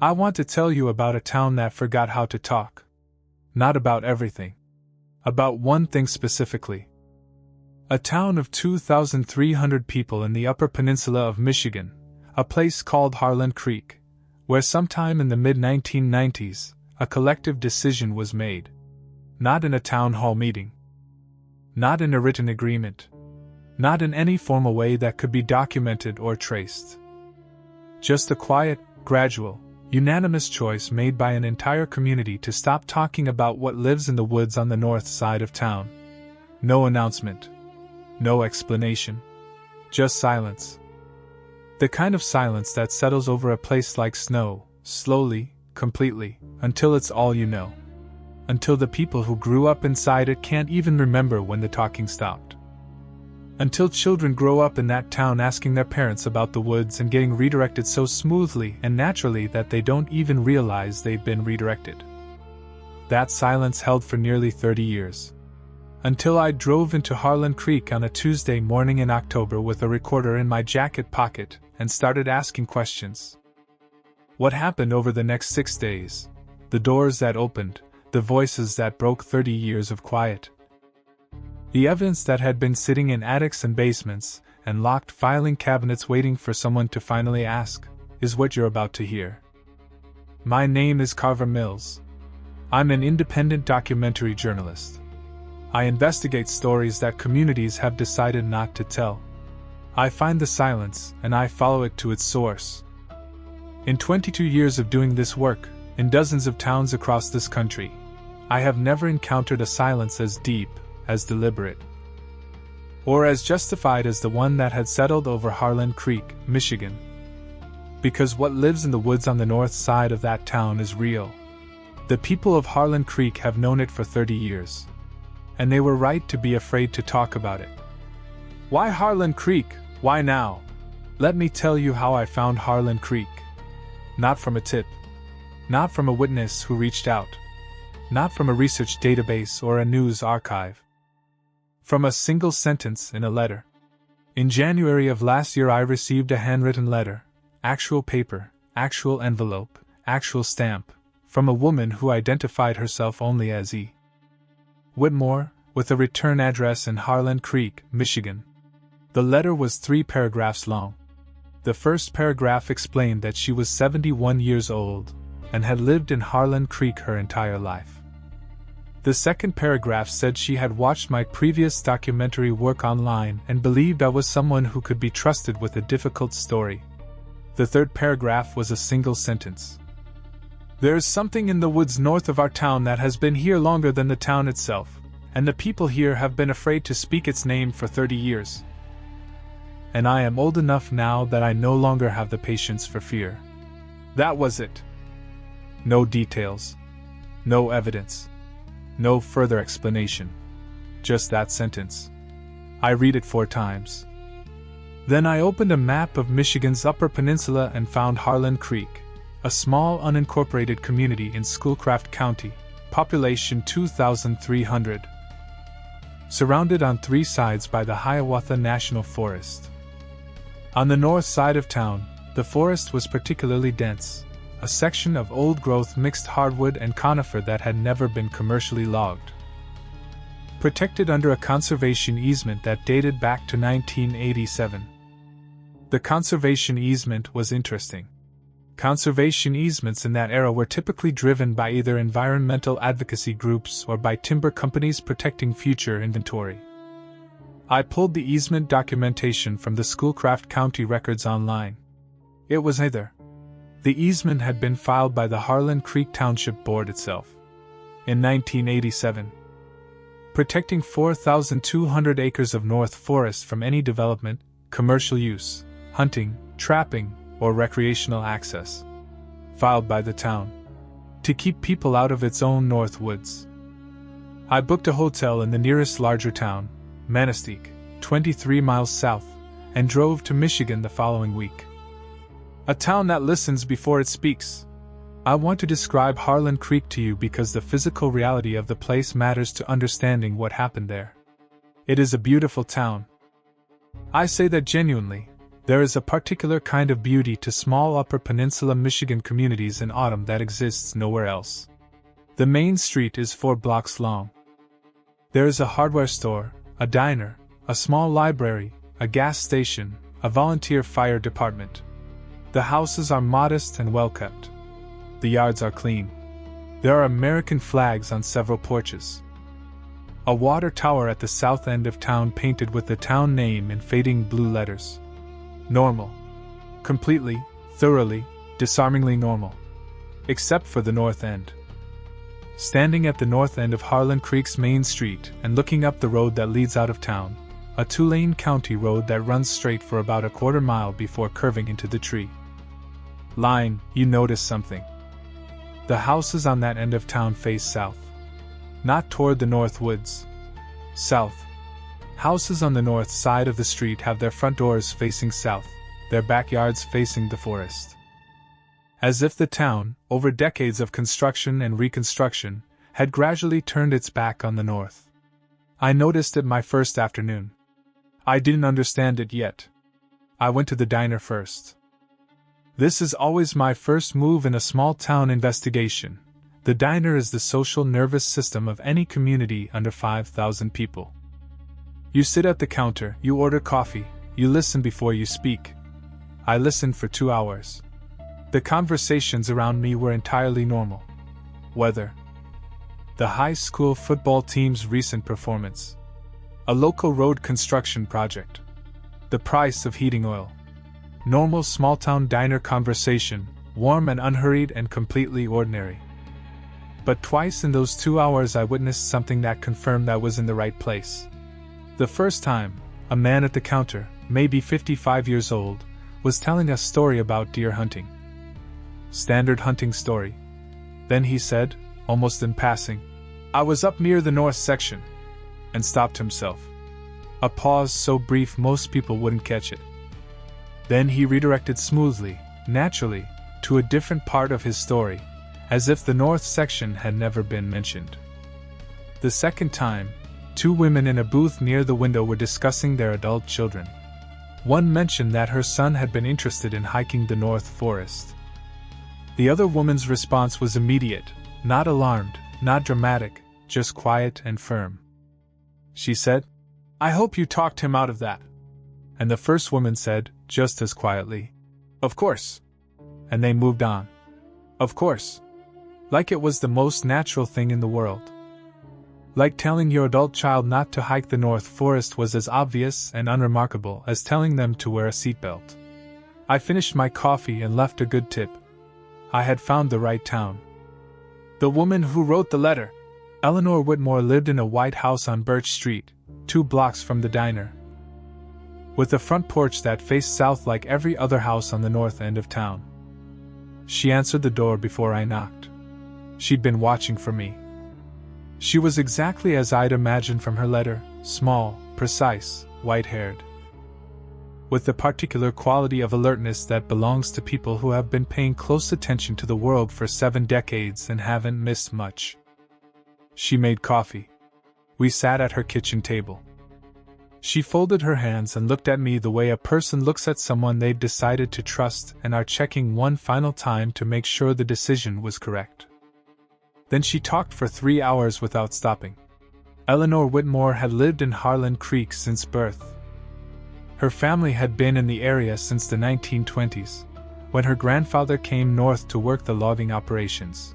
I want to tell you about a town that forgot how to talk. Not about everything. About one thing specifically. A town of 2,300 people in the Upper Peninsula of Michigan, a place called Harlan Creek, where sometime in the mid-1990s, a collective decision was made. Not in a town hall meeting. Not in a written agreement. Not in any formal way that could be documented or traced. Just a quiet, gradual, unanimous choice made by an entire community to stop talking about what lives in the woods on the north side of town. No announcement. No explanation. Just silence. The kind of silence that settles over a place like snow, slowly, completely, until it's all you know. Until the people who grew up inside it can't even remember when the talking stopped. Until children grow up in that town asking their parents about the woods and getting redirected so smoothly and naturally that they don't even realize they've been redirected. That silence held for nearly 30 years. Until I drove into Harlan Creek on a Tuesday morning in October with a recorder in my jacket pocket and started asking questions. What happened over the next 6 days? The doors that opened, the voices that broke 30 years of quiet. The evidence that had been sitting in attics and basements and locked filing cabinets waiting for someone to finally ask, is what you're about to hear. My name is Carver Mills. I'm an independent documentary journalist. I investigate stories that communities have decided not to tell. I find the silence and I follow it to its source. In 22 years of doing this work, in dozens of towns across this country, I have never encountered a silence as deep, as deliberate, or as justified as the one that had settled over Harlan Creek, Michigan. Because what lives in the woods on the north side of that town is real. The people of Harlan Creek have known it for 30 years. And they were right to be afraid to talk about it. Why Harlan Creek? Why now? Let me tell you how I found Harlan Creek. Not from a tip. Not from a witness who reached out. Not from a research database or a news archive. From a single sentence in a letter. In January of last year I received a handwritten letter, actual paper, actual envelope, actual stamp, from a woman who identified herself only as E. Whitmore, with a return address in Harlan Creek, Michigan. The letter was 3 paragraphs long. The first paragraph explained that she was 71 years old and had lived in Harlan Creek her entire life. The second paragraph said she had watched my previous documentary work online and believed I was someone who could be trusted with a difficult story. The third paragraph was a single sentence. There is something in the woods north of our town that has been here longer than the town itself, and the people here have been afraid to speak its name for 30 years. And I am old enough now that I no longer have the patience for fear. That was it. No details. No evidence. No further explanation. Just that sentence. I read it 4 times. Then I opened a map of Michigan's Upper Peninsula and found Harlan Creek, a small unincorporated community in Schoolcraft County, population 2,300. Surrounded on 3 sides by the Hiawatha National Forest. On the north side of town, the forest was particularly dense, a section of old-growth mixed hardwood and conifer that had never been commercially logged. Protected under a conservation easement that dated back to 1987. The conservation easement was interesting. Conservation easements in that era were typically driven by either environmental advocacy groups or by timber companies protecting future inventory. I pulled the easement documentation from the Schoolcraft County records online. It was either. The easement had been filed by the Harlan Creek Township Board itself. In 1987. Protecting 4,200 acres of North Forest from any development, commercial use, hunting, trapping, or recreational access. Filed by the town. To keep people out of its own North Woods. I booked a hotel in the nearest larger town, Manistee, 23 miles south, and drove to Michigan the following week. A town that listens before it speaks. I want to describe Harlan Creek to you because the physical reality of the place matters to understanding what happened there. It is a beautiful town. I say that genuinely, There is a particular kind of beauty to small Upper Peninsula Michigan communities in autumn that exists nowhere else. The main street is 4 blocks long. There is a hardware store, a diner, a small library, a gas station, a volunteer fire department. The houses are modest and well kept. The yards are clean. There are American flags on several porches. A water tower at the south end of town painted with the town name in fading blue letters. Normal. Completely, thoroughly, disarmingly normal. Except for the north end. Standing at the north end of Harlan Creek's main street and looking up the road that leads out of town, a 2-lane county road that runs straight for about a quarter mile before curving into the tree line, you notice something. The houses on that end of town face south. Not toward the north woods. South. Houses on the north side of the street have their front doors facing south, their backyards facing the forest. As if the town, over decades of construction and reconstruction, had gradually turned its back on the north. I noticed it my first afternoon. I didn't understand it yet. I went to the diner first. This is always my first move in a small town investigation. The diner is the social nervous system of any community under 5,000 people. You sit at the counter, you order coffee, you listen before you speak. I listened for 2 hours. The conversations around me were entirely normal. Weather. The high school football team's recent performance. A local road construction project. The price of heating oil. Normal small-town diner conversation, warm and unhurried and completely ordinary. But twice in those 2 hours I witnessed something that confirmed I was in the right place. The first time, a man at the counter, maybe 55 years old, was telling a story about deer hunting. Standard hunting story. Then he said, almost in passing, "I was up near the north section," and stopped himself. A pause so brief most people wouldn't catch it. Then he redirected smoothly, naturally, to a different part of his story, as if the north section had never been mentioned. The second time, 2 women in a booth near the window were discussing their adult children. One mentioned that her son had been interested in hiking the North Forest. The other woman's response was immediate, not alarmed, not dramatic, just quiet and firm. She said, "I hope you talked him out of that." And the first woman said, just as quietly, "Of course." And they moved on. Of course. Like it was the most natural thing in the world. Like telling your adult child not to hike the North Forest was as obvious and unremarkable as telling them to wear a seatbelt. I finished my coffee and left a good tip. I had found the right town. The woman who wrote the letter, Eleanor Whitmore, lived in a white house on Birch Street, 2 blocks from the diner, with a front porch that faced south like every other house on the north end of town. She answered the door before I knocked. She'd been watching for me. She was exactly as I'd imagined from her letter, small, precise, white-haired, with the particular quality of alertness that belongs to people who have been paying close attention to the world for 7 decades and haven't missed much. She made coffee. We sat at her kitchen table. She folded her hands and looked at me the way a person looks at someone they've decided to trust and are checking one final time to make sure the decision was correct. Then she talked for 3 hours without stopping. Eleanor Whitmore had lived in Harlan Creek since birth. Her family had been in the area since the 1920s, when her grandfather came north to work the logging operations.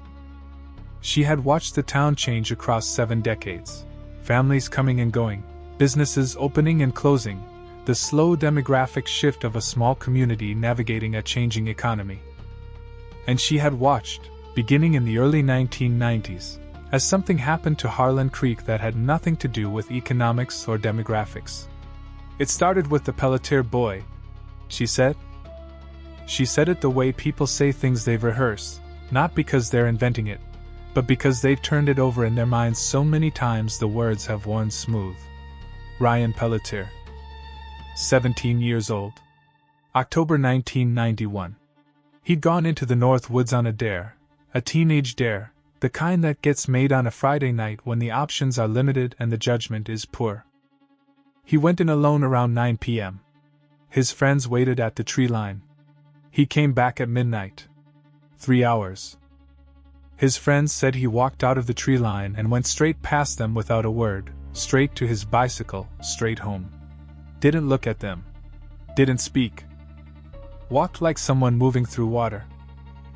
She had watched the town change across 7 decades, families coming and going, businesses opening and closing, the slow demographic shift of a small community navigating a changing economy. And she had watched, beginning in the early 1990s, as something happened to Harlan Creek that had nothing to do with economics or demographics. "It started with the Pelletier boy," she said. She said it the way people say things they've rehearsed, not because they're inventing it, but because they've turned it over in their minds so many times the words have worn smooth. Ryan Pelletier. 17 years old. October 1991. He'd gone into the North Woods on a dare, a teenage dare, the kind that gets made on a Friday night when the options are limited and the judgment is poor. He went in alone around 9 p.m. His friends waited at the tree line. He came back at midnight. 3 hours. His friends said he walked out of the tree line and went straight past them without a word, straight to his bicycle, straight home. Didn't look at them. Didn't speak. Walked like someone moving through water.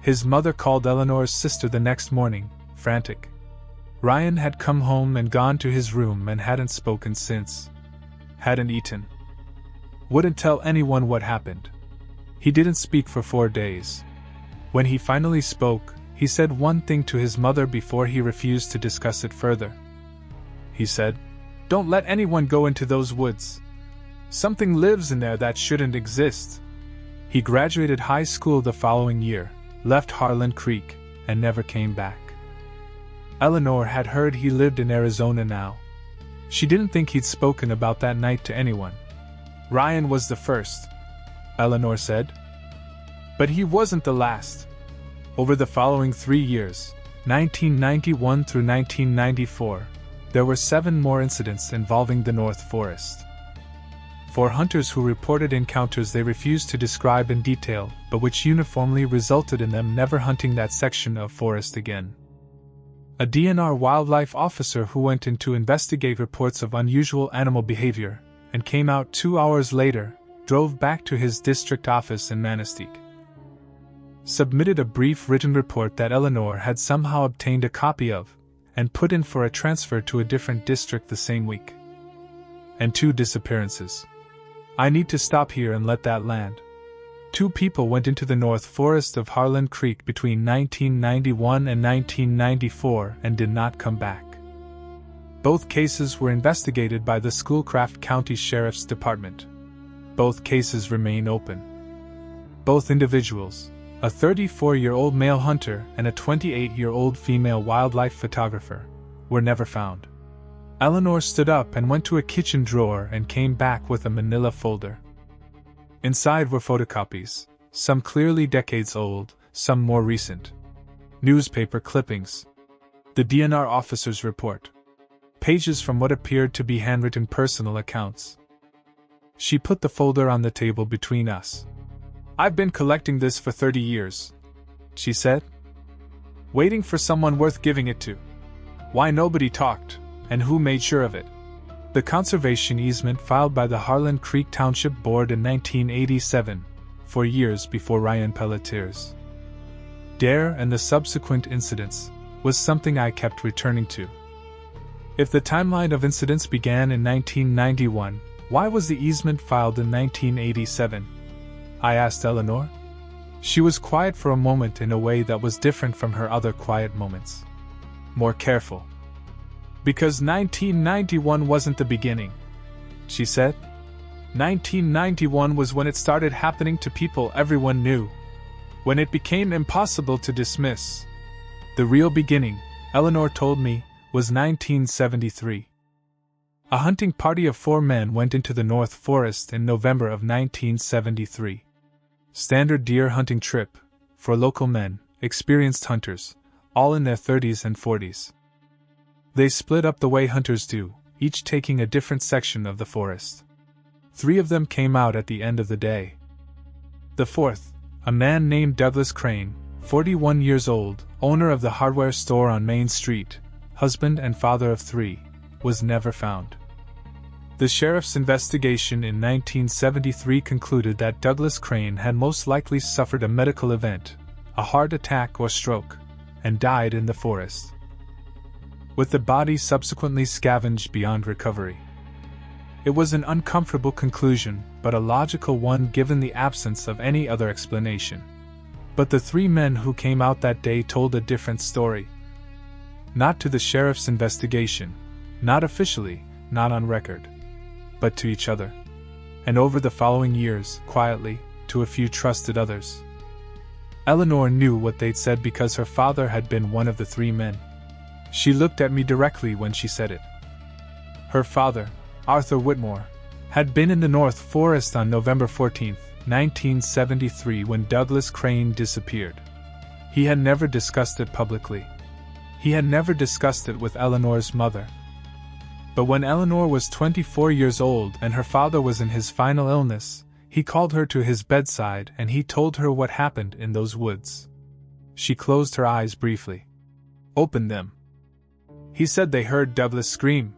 His mother called Eleanor's sister the next morning, frantic. Ryan had come home and gone to his room and hadn't spoken since. Hadn't eaten. Wouldn't tell anyone what happened. He didn't speak for 4 days. When he finally spoke, he said one thing to his mother before he refused to discuss it further. He said, "Don't let anyone go into those woods. Something lives in there that shouldn't exist." He graduated high school the following year, left Harlan Creek, and never came back. Eleanor had heard he lived in Arizona now. She didn't think he'd spoken about that night to anyone. Ryan was the first, Eleanor said. But he wasn't the last. Over the following 3 years, 1991 through 1994, there were 7 more incidents involving the North Forest. 4 hunters who reported encounters they refused to describe in detail, but which uniformly resulted in them never hunting that section of forest again. A DNR wildlife officer who went in to investigate reports of unusual animal behavior, and came out 2 hours later, drove back to his district office in Manistee. Submitted a brief written report that Eleanor had somehow obtained a copy of, and put in for a transfer to a different district the same week. And 2 disappearances. I need to stop here and let that land. 2 people went into the North Forest of Harlan Creek between 1991 and 1994 and did not come back. Both cases were investigated by the Schoolcraft County Sheriff's Department. Both cases remain open. Both individuals, a 34-year-old male hunter and a 28-year-old female wildlife photographer, were never found. Eleanor stood up and went to a kitchen drawer and came back with a manila folder. Inside were photocopies, some clearly decades old, some more recent. Newspaper clippings. The DNR officer's report. Pages from what appeared to be handwritten personal accounts. She put the folder on the table between us. "I've been collecting this for 30 years, she said. Waiting for someone worth giving it to. Why nobody talked, and who made sure of it? The conservation easement filed by the Harlan Creek Township Board in 1987, 4 years before Ryan Pelletier's dare and the subsequent incidents, was something I kept returning to. If the timeline of incidents began in 1991, why was the easement filed in 1987? I asked Eleanor. She was quiet for a moment in a way that was different from her other quiet moments. More careful. Because 1991 wasn't the beginning, she said. 1991 was when it started happening to people everyone knew. When it became impossible to dismiss. The real beginning, Eleanor told me, was 1973. A hunting party of 4 men went into the North Forest in November of 1973. Standard deer hunting trip, for local men, experienced hunters, all in their 30s and 40s. They split up the way hunters do, each taking a different section of the forest. 3 of them came out at the end of the day. The 4th, a man named Douglas Crane, 41 years old, owner of the hardware store on Main Street, husband and father of 3, was never found. The sheriff's investigation in 1973 concluded that Douglas Crane had most likely suffered a medical event, a heart attack or stroke, and died in the forest, with the body subsequently scavenged beyond recovery. It was an uncomfortable conclusion, but a logical one given the absence of any other explanation. But the 3 men who came out that day told a different story. Not to the sheriff's investigation, not officially, not on record, but to each other. And over the following years, quietly, to a few trusted others. Eleanor knew what they'd said because her father had been one of the 3 men. She looked at me directly when she said it. Her father, Arthur Whitmore, had been in the North Forest on November 14, 1973 when Douglas Crane disappeared. He had never discussed it publicly. He had never discussed it with Eleanor's mother. But when Eleanor was 24 years old and her father was in his final illness, He called her to his bedside and he told her what happened in those woods. She closed her eyes briefly. Opened them. He said they heard Douglas scream.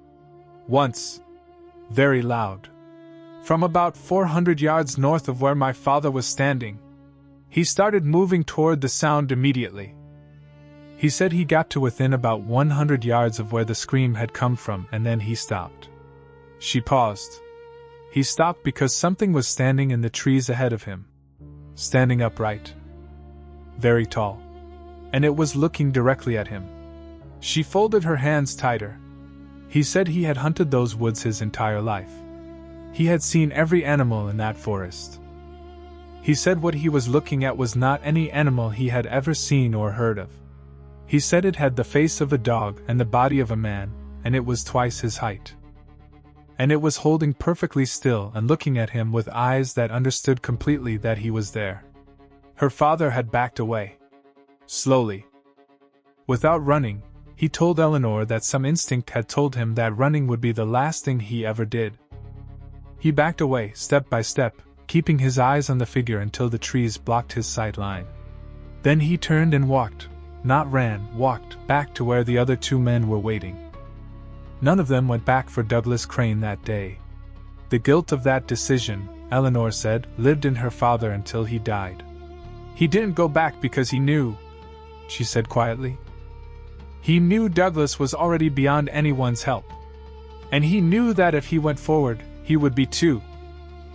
Once. Very loud. From about 400 yards north of where my father was standing. He started moving toward the sound immediately. He said he got to within about 100 yards of where the scream had come from and then he stopped. She paused. He stopped because something was standing in the trees ahead of him. Standing upright. Very tall. And it was looking directly at him. She folded her hands tighter. He said he had hunted those woods his entire life. He had seen every animal in that forest. He said what he was looking at was not any animal he had ever seen or heard of. He said it had the face of a dog and the body of a man, and it was twice his height. And it was holding perfectly still and looking at him with eyes that understood completely that he was there. Her father had backed away. Slowly. Without running, he told Eleanor that some instinct had told him that running would be the last thing he ever did. He backed away, step by step, keeping his eyes on the figure until the trees blocked his sight line. Then he turned and walked, not ran, walked, back to where the other two men were waiting. None of them went back for Douglas Crane that day. The guilt of that decision, Eleanor said, lived in her father until he died. He didn't go back because he knew, she said quietly. He knew Douglas was already beyond anyone's help. And he knew that if he went forward, he would be too.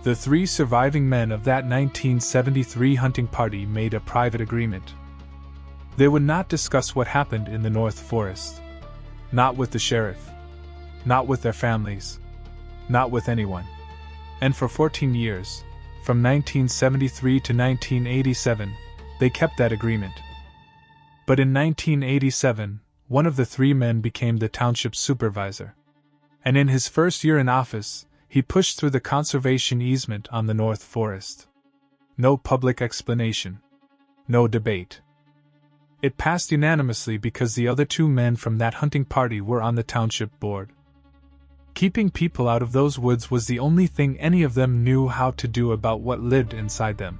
The three surviving men of that 1973 hunting party made a private agreement. They would not discuss what happened in the North Forest. Not with the sheriff. Not with their families. Not with anyone. And for 14 years, from 1973 to 1987, they kept that agreement. But in 1987, one of the three men became the township supervisor. And in his first year in office, he pushed through the conservation easement on the North Forest. No public explanation. No debate. It passed unanimously because the other two men from that hunting party were on the township board. Keeping people out of those woods was the only thing any of them knew how to do about what lived inside them.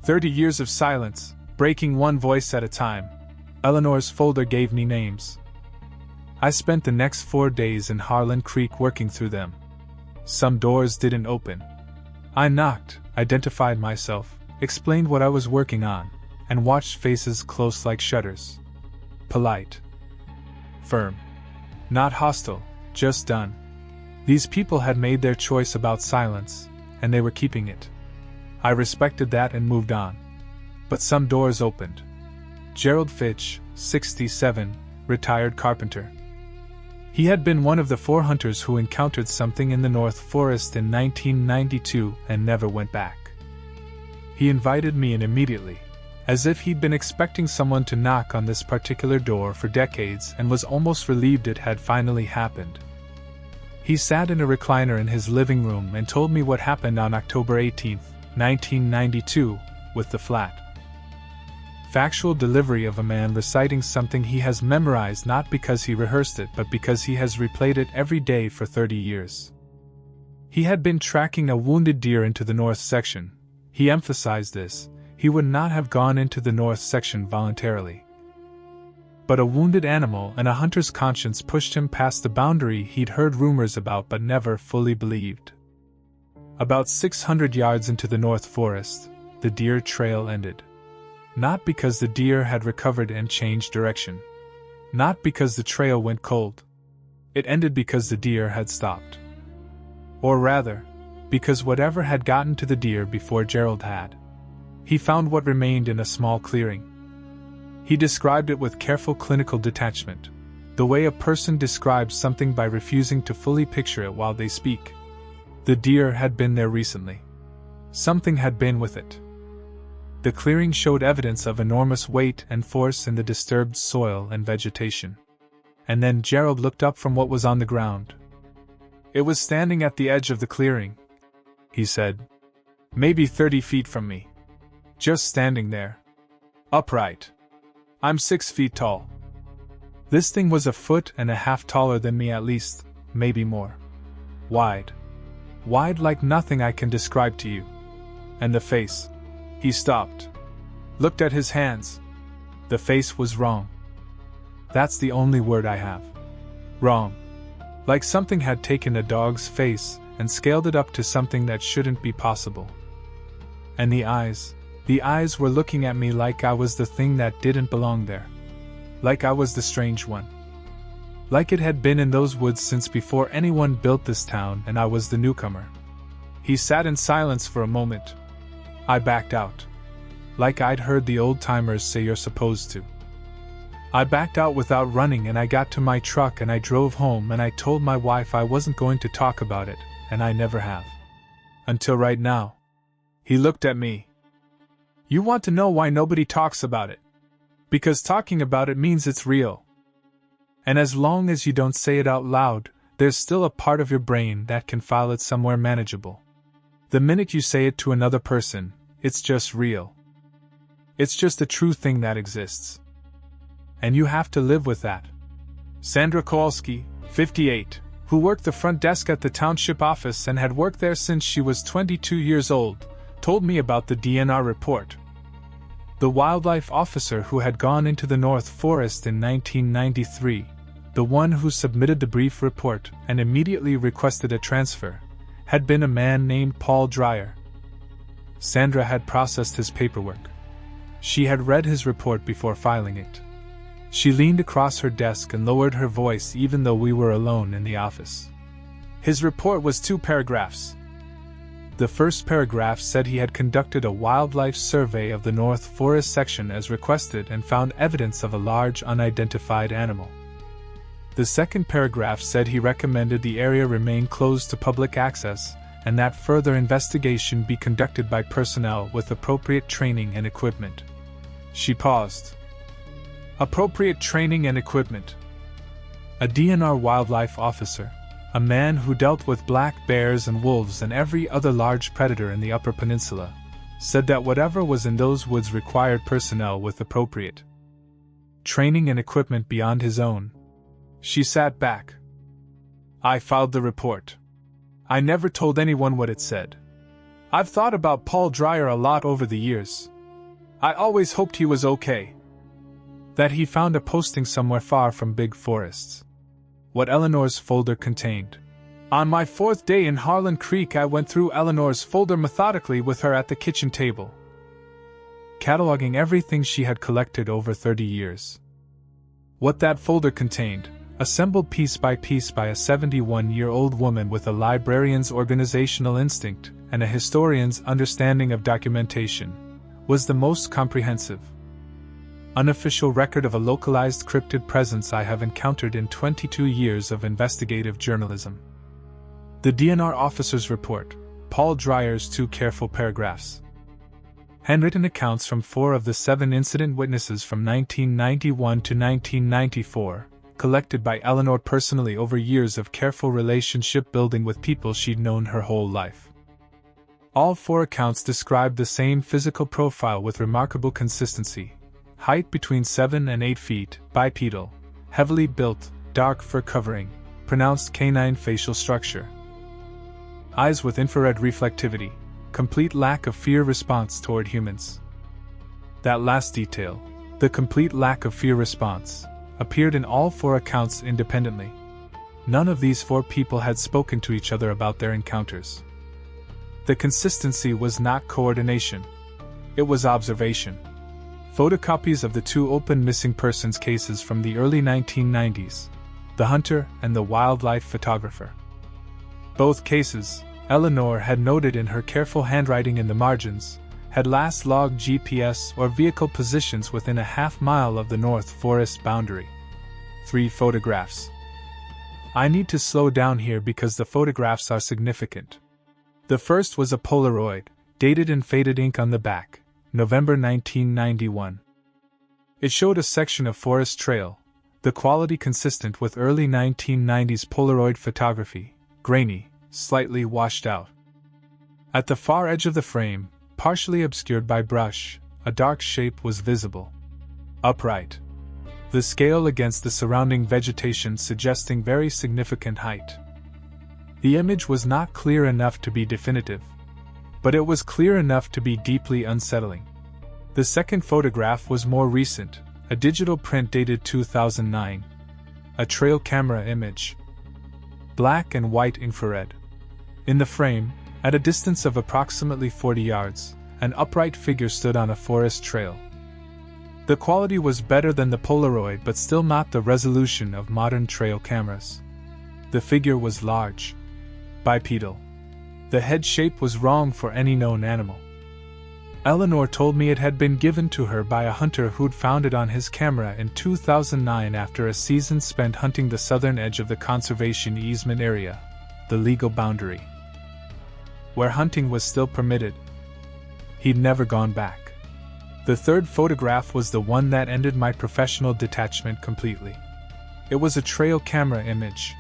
30 years of silence, breaking one voice at a time. Eleanor's folder gave me names. I spent the next 4 days in Harlan Creek working through them. Some doors didn't open. I knocked, identified myself, explained what I was working on, and watched faces close like shutters. Polite. Firm. Not hostile, just done. These people had made their choice about silence, and they were keeping it. I respected that and moved on. But some doors opened. Gerald Fitch, 67, retired carpenter. He had been one of the 4 hunters who encountered something in the North Forest in 1992 and never went back. He invited me in immediately, as if he'd been expecting someone to knock on this particular door for decades and was almost relieved it had finally happened. He sat in a recliner in his living room and told me what happened on October 18, 1992, with the flat. Factual delivery of a man reciting something he has memorized not because he rehearsed it but because he has replayed it every day for 30 years. He had been tracking a wounded deer into the north section. He emphasized this. He would not have gone into the north section voluntarily. But a wounded animal and a hunter's conscience pushed him past the boundary he'd heard rumors about but never fully believed. About 600 yards into the North Forest, the deer trail ended. Not because the deer had recovered and changed direction. Not because the trail went cold. It ended because the deer had stopped. Or rather, because whatever had gotten to the deer before Gerald had. He found what remained in a small clearing. He described it with careful clinical detachment, the way a person describes something by refusing to fully picture it while they speak. The deer had been there recently. Something had been with it. The clearing showed evidence of enormous weight and force in the disturbed soil and vegetation. And then Gerald looked up from what was on the ground. It was standing at the edge of the clearing, he said. Maybe 30 feet from me. Just standing there. Upright. I'm 6 feet tall. This thing was 1.5 feet taller than me at least, maybe more. Wide. Wide like nothing I can describe to you. And the face. He stopped. Looked at his hands. The face was wrong. That's the only word I have. Wrong. Like something had taken a dog's face and scaled it up to something that shouldn't be possible. And the eyes were looking at me like I was the thing that didn't belong there. Like I was the strange one. Like it had been in those woods since before anyone built this town and I was the newcomer. He sat in silence for a moment. I backed out. Like I'd heard the old-timers say you're supposed to. I backed out without running and I got to my truck and I drove home and I told my wife I wasn't going to talk about it, and I never have. Until right now. He looked at me. You want to know why nobody talks about it? Because talking about it means it's real. And as long as you don't say it out loud, there's still a part of your brain that can file it somewhere manageable. The minute you say it to another person, it's just real. It's just a true thing that exists. And you have to live with that. Sandra Kowalski, 58, who worked the front desk at the township office and had worked there since she was 22 years old, told me about the DNR report. The wildlife officer who had gone into the North Forest in 1993, the one who submitted the brief report and immediately requested a transfer, had been a man named Paul Dreyer. Sandra had processed his paperwork. She had read his report before filing it. She leaned across her desk and lowered her voice even though we were alone in the office. His report was 2 paragraphs. The first paragraph said he had conducted a wildlife survey of the North Forest section as requested and found evidence of a large unidentified animal. The second paragraph said he recommended the area remain closed to public access and that further investigation be conducted by personnel with appropriate training and equipment. She paused. Appropriate training and equipment. A DNR wildlife officer, a man who dealt with black bears and wolves and every other large predator in the Upper Peninsula, said that whatever was in those woods required personnel with appropriate training and equipment beyond his own. She sat back. I filed the report. I never told anyone what it said. I've thought about Paul Dreyer a lot over the years. I always hoped he was okay. That he found a posting somewhere far from big forests. What Eleanor's folder contained. On my 4th day in Harlan Creek, I went through Eleanor's folder methodically with her at the kitchen table, cataloging everything she had collected over 30 years. What that folder contained, assembled piece by piece by a 71-year-old woman with a librarian's organizational instinct and a historian's understanding of documentation, was the most comprehensive, unofficial record of a localized cryptid presence I have encountered in 22 years of investigative journalism. The DNR officer's report, Paul Dreyer's 2 careful paragraphs. Handwritten accounts from 4 of the 7 incident witnesses from 1991 to 1994, collected by Eleanor personally over years of careful relationship building with people she'd known her whole life. All 4 accounts described the same physical profile with remarkable consistency. Height between 7 and 8 feet, bipedal, heavily built, dark fur covering, pronounced canine facial structure. Eyes with infrared reflectivity, complete lack of fear response toward humans. That last detail, the complete lack of fear response, appeared in all 4 accounts independently. None of these 4 people had spoken to each other about their encounters. The consistency was not coordination. It was observation. Photocopies of the 2 open missing persons cases from the early 1990s, the hunter and the wildlife photographer. Both cases, Eleanor had noted in her careful handwriting in the margins, had last logged GPS or vehicle positions within a half-mile of the North Forest boundary. 3 photographs. I need to slow down here because the photographs are significant. The first was a Polaroid, dated in faded ink on the back, November 1991. It showed a section of forest trail, the quality consistent with early 1990s Polaroid photography, grainy, slightly washed out. At the far edge of the frame, partially obscured by brush, a dark shape was visible. Upright. The scale against the surrounding vegetation suggesting very significant height. The image was not clear enough to be definitive. but it was clear enough to be deeply unsettling. The second photograph was more recent, a digital print dated 2009. A trail camera image. Black and white infrared. In the frame, at a distance of approximately 40 yards, an upright figure stood on a forest trail. The quality was better than the Polaroid but still not the resolution of modern trail cameras. The figure was large. Bipedal. The head shape was wrong for any known animal. Eleanor told me it had been given to her by a hunter who'd found it on his camera in 2009 after a season spent hunting the southern edge of the conservation easement area, the legal boundary, where hunting was still permitted. He'd never gone back. The third photograph was the one that ended my professional detachment completely. It was a trail camera image.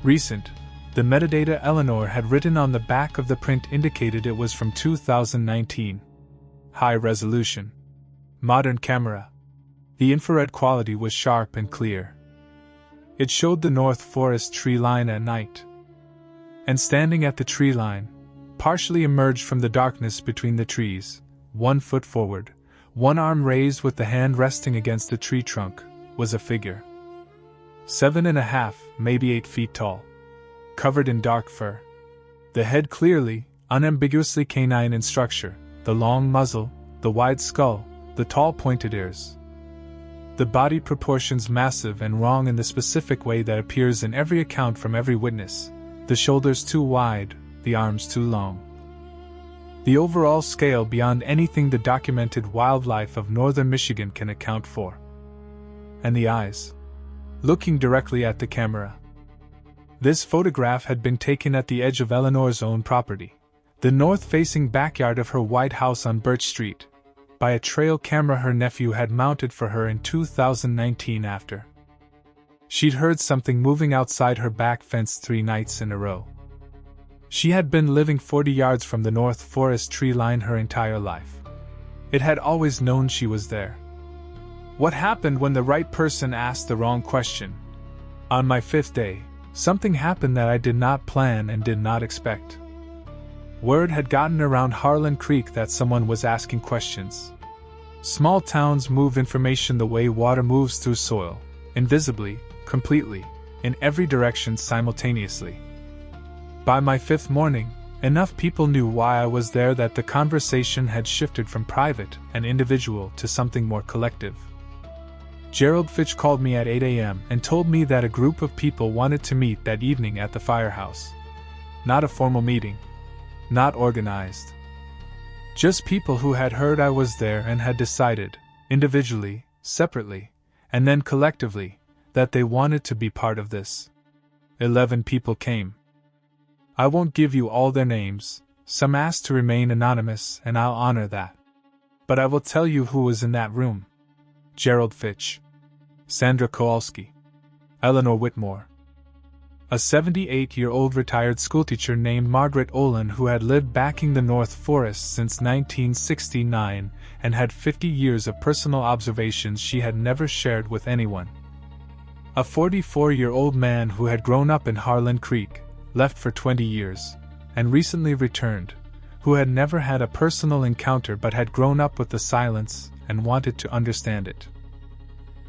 Recent. The metadata Eleanor had written on the back of the print indicated it was from 2019. High resolution. Modern camera. The infrared quality was sharp and clear. It showed the North Forest tree line at night. And standing at the tree line, partially emerged from the darkness between the trees, 1 foot forward, one arm raised with the hand resting against the tree trunk, was a figure. 7.5, maybe 8 feet tall. Covered in dark fur. The head clearly, unambiguously canine in structure, the long muzzle, the wide skull, the tall pointed ears. The body proportions massive and wrong in the specific way that appears in every account from every witness, the shoulders too wide, the arms too long. The overall scale beyond anything the documented wildlife of northern Michigan can account for. And the eyes. Looking directly at the camera. This photograph had been taken at the edge of Eleanor's own property, the north-facing backyard of her white house on Birch Street, by a trail camera her nephew had mounted for her in 2019 after she'd heard something moving outside her back fence 3 nights in a row. She had been living 40 yards from the North Forest tree line her entire life. It had always known she was there. What happened when the right person asked the wrong question? On my 5th day, something happened that I did not plan and did not expect. Word had gotten around Harlan Creek that someone was asking questions. Small towns move information the way water moves through soil, invisibly, completely, in every direction simultaneously. By my 5th morning, enough people knew why I was there that the conversation had shifted from private and individual to something more collective. Gerald Fitch called me at 8 a.m. and told me that a group of people wanted to meet that evening at the firehouse. Not a formal meeting. Not organized. Just people who had heard I was there and had decided, individually, separately, and then collectively, that they wanted to be part of this. 11 people came. I won't give you all their names, some asked to remain anonymous and I'll honor that. But I will tell you who was in that room. Gerald Fitch. Sandra Kowalski. Eleanor Whitmore. A 78-year-old retired schoolteacher named Margaret Olin who had lived backing the North Forest since 1969 and had 50 years of personal observations she had never shared with anyone. A 44-year-old man who had grown up in Harlan Creek, left for 20 years, and recently returned, who had never had a personal encounter but had grown up with the silence and wanted to understand it.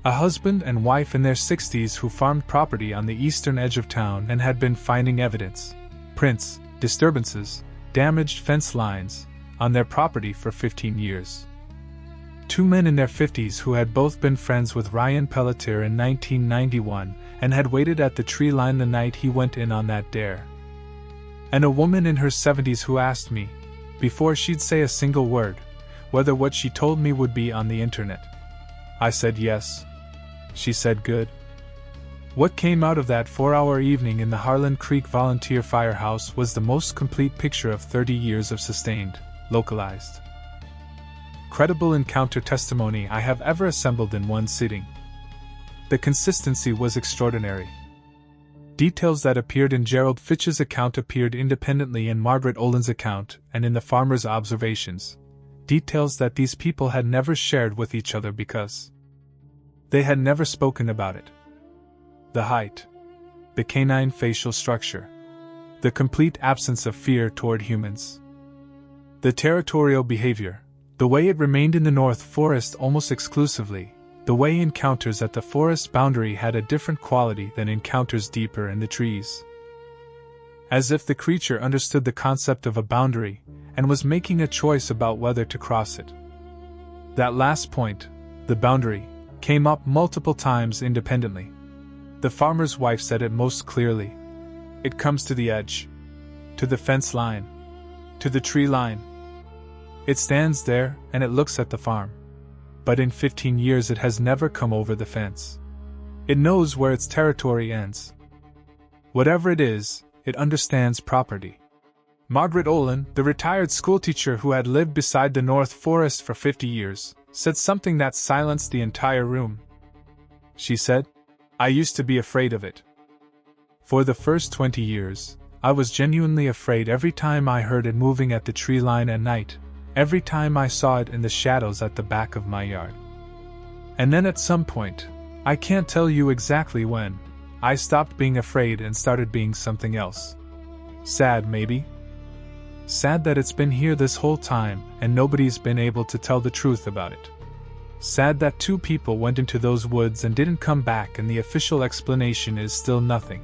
A husband and wife in their 60s who farmed property on the eastern edge of town and had been finding evidence, prints, disturbances, damaged fence lines, on their property for 15 years. 2 men in their 50s who had both been friends with Ryan Pelletier in 1991 and had waited at the tree line the night he went in on that dare. And a woman in her 70s who asked me, before she'd say a single word, whether what she told me would be on the internet. I said yes. She said good. What came out of that 4-hour evening in the Harlan Creek Volunteer Firehouse was the most complete picture of 30 years of sustained, localized, credible encounter testimony I have ever assembled in one sitting. The consistency was extraordinary. Details that appeared in Gerald Fitch's account appeared independently in Margaret Olin's account and in the farmer's observations. Details that these people had never shared with each other because they had never spoken about it. The height. The canine facial structure. The complete absence of fear toward humans. The territorial behavior, the way it remained in the North Forest almost exclusively, the way encounters at the forest boundary had a different quality than encounters deeper in the trees. As if the creature understood the concept of a boundary and was making a choice about whether to cross it. That last point, the boundary, came up multiple times independently. The farmer's wife said it most clearly. It comes to the edge, to the fence line, to the tree line. It stands there and it looks at the farm. But in 15 years it has never come over the fence. It knows where its territory ends. Whatever it is, it understands property. Margaret Olin, the retired schoolteacher who had lived beside the North Forest for 50 years, said something that silenced the entire room. She said, "I used to be afraid of it. For the first 20 years, I was genuinely afraid every time I heard it moving at the tree line at night, every time I saw it in the shadows at the back of my yard. And then at some point, I can't tell you exactly when, I stopped being afraid and started being something else. Sad, maybe? Sad that it's been here this whole time and nobody's been able to tell the truth about it. Sad that 2 people went into those woods and didn't come back and the official explanation is still nothing.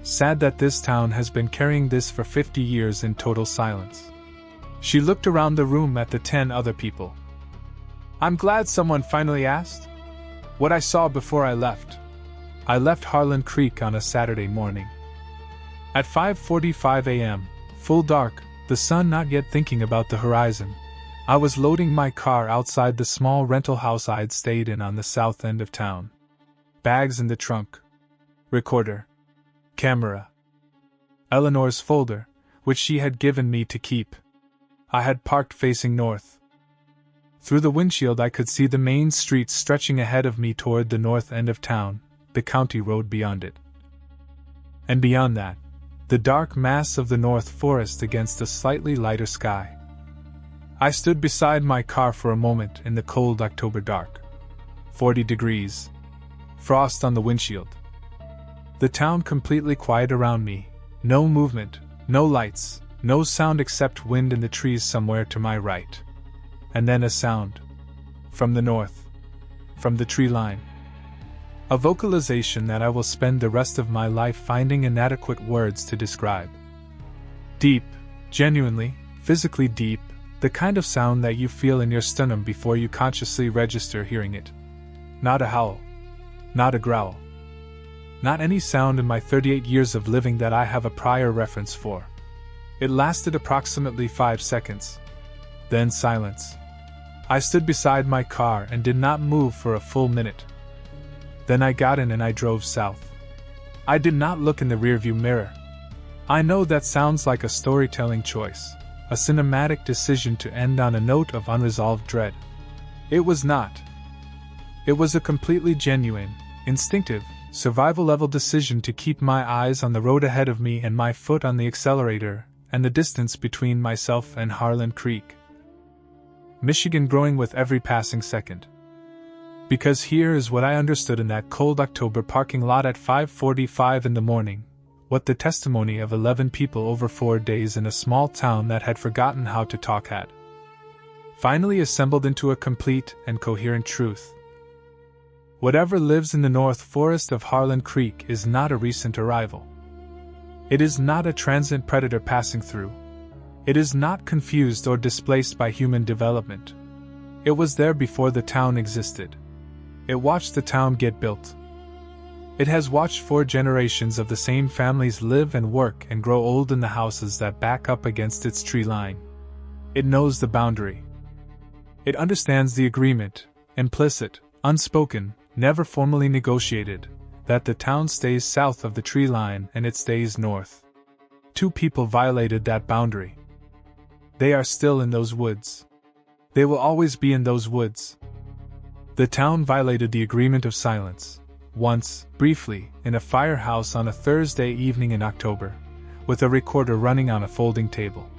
Sad that this town has been carrying this for 50 years in total silence." She looked around the room at the 10 other people. "I'm glad someone finally asked. What I saw before I left. I left Harlan Creek on a Saturday morning. At 5:45 a.m., full dark, the sun not yet thinking about the horizon, I was loading my car outside the small rental house I'd stayed in on the south end of town. Bags in the trunk. Recorder. Camera. Eleanor's folder, which she had given me to keep. I had parked facing north. Through the windshield I could see the main street stretching ahead of me toward the north end of town, the county road beyond it. And beyond that, the dark mass of the North Forest against a slightly lighter sky. I stood beside my car for a moment in the cold October dark. 40 degrees. Frost on the windshield. The town completely quiet around me, no movement, no lights, no sound except wind in the trees somewhere to my right. And then a sound. From the north. From the tree line. A vocalization that I will spend the rest of my life finding inadequate words to describe. Deep, genuinely, physically deep, the kind of sound that you feel in your sternum before you consciously register hearing it. Not a howl. Not a growl. Not any sound in my 38 years of living that I have a prior reference for. It lasted approximately 5 seconds. Then silence. I stood beside my car and did not move for a full minute. Then I got in and I drove south. I did not look in the rearview mirror. I know that sounds like a storytelling choice, a cinematic decision to end on a note of unresolved dread. It was not. It was a completely genuine, instinctive, survival-level decision to keep my eyes on the road ahead of me and my foot on the accelerator, and the distance between myself and Harlan Creek. Michigan growing with every passing second. Because here is what I understood in that cold October parking lot at 5:45 in the morning, what the testimony of 11 people over 4 days in a small town that had forgotten how to talk had finally assembled into a complete and coherent truth. Whatever lives in the North Forest of Harlan Creek is not a recent arrival. It is not a transient predator passing through. It is not confused or displaced by human development. It was there before the town existed. It watched the town get built. It has watched 4 generations of the same families live and work and grow old in the houses that back up against its tree line. It knows the boundary. It understands the agreement, implicit, unspoken, never formally negotiated, that the town stays south of the tree line and it stays north. 2 people violated that boundary. They are still in those woods. They will always be in those woods. The town violated the agreement of silence, once, briefly, in a firehouse on a Thursday evening in October, with a recorder running on a folding table.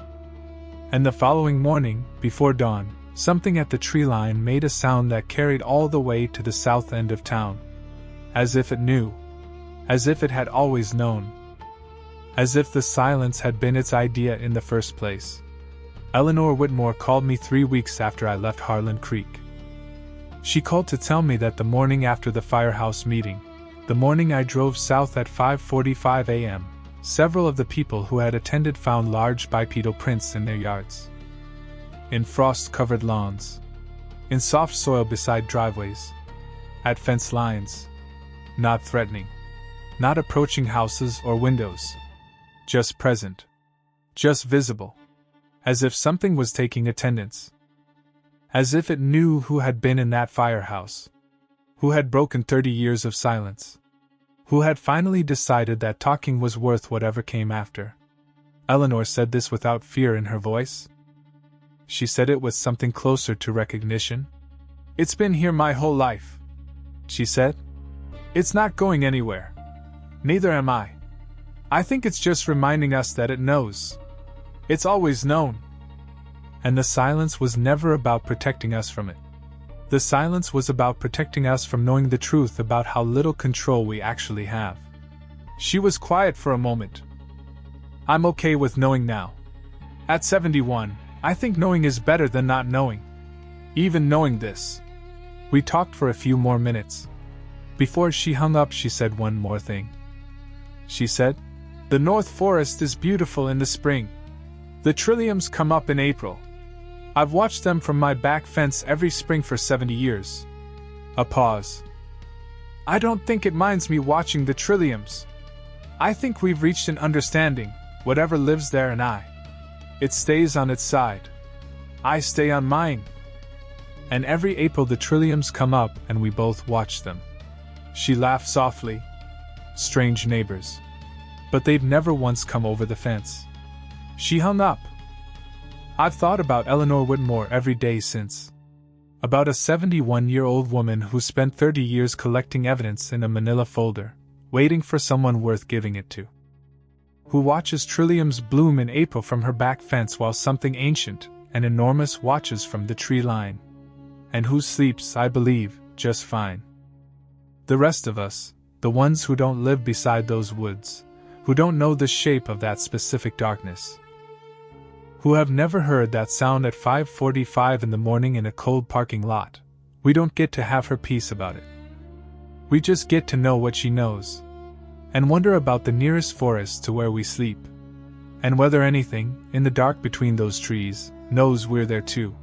And the following morning, before dawn, something at the tree line made a sound that carried all the way to the south end of town. As if it knew. As if it had always known. As if the silence had been its idea in the first place. Eleanor Whitmore called me 3 weeks after I left Harlan Creek. She called to tell me that the morning after the firehouse meeting, the morning I drove south at 5:45 a.m., several of the people who had attended found large bipedal prints in their yards. In frost-covered lawns. In soft soil beside driveways. At fence lines. Not threatening. Not approaching houses or windows. Just present. Just visible. As if something was taking attendance. As if it knew who had been in that firehouse. Who had broken 30 years of silence. Who had finally decided that talking was worth whatever came after. Eleanor said this without fear in her voice. She said it with something closer to recognition. "It's been here my whole life," she said. "It's not going anywhere. Neither am I. I think it's just reminding us that it knows. It's always known." And the silence was never about protecting us from it. The silence was about protecting us from knowing the truth about how little control we actually have. She was quiet for a moment. "I'm okay with knowing now. At 71, I think knowing is better than not knowing. Even knowing this." We talked for a few more minutes. Before she hung up, she said one more thing. She said, "The North Forest is beautiful in the spring. The trilliums come up in April. I've watched them from my back fence every spring for 70 years. A pause. "I don't think it minds me watching the trilliums. I think we've reached an understanding, whatever lives there and I. It stays on its side. I stay on mine. And every April the trilliums come up and we both watch them." She laughed softly. Strange neighbors. But they've never once come over the fence. She hung up. I've thought about Eleanor Whitmore every day since. About a 71-year-old woman who spent 30 years collecting evidence in a manila folder, waiting for someone worth giving it to. Who watches trilliums bloom in April from her back fence while something ancient and enormous watches from the tree line. And who sleeps, I believe, just fine. The rest of us, the ones who don't live beside those woods, who don't know the shape of that specific darkness, who have never heard that sound at 5:45 in the morning in a cold parking lot, we don't get to have her peace about it. We just get to know what she knows, and wonder about the nearest forest to where we sleep, and whether anything, in the dark between those trees, knows we're there too.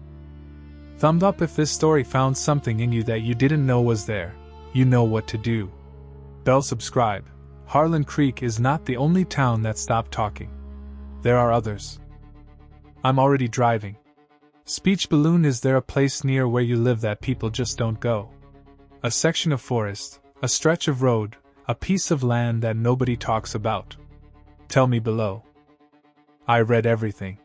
Thumb up if this story found something in you that you didn't know was there. You know what to do. Bell subscribe. Harlan Creek is not the only town that stopped talking. There are others. I'm already driving. Speech balloon. Is there a place near where you live that people just don't go? A section of forest, a stretch of road, a piece of land that nobody talks about? Tell me below. I read everything.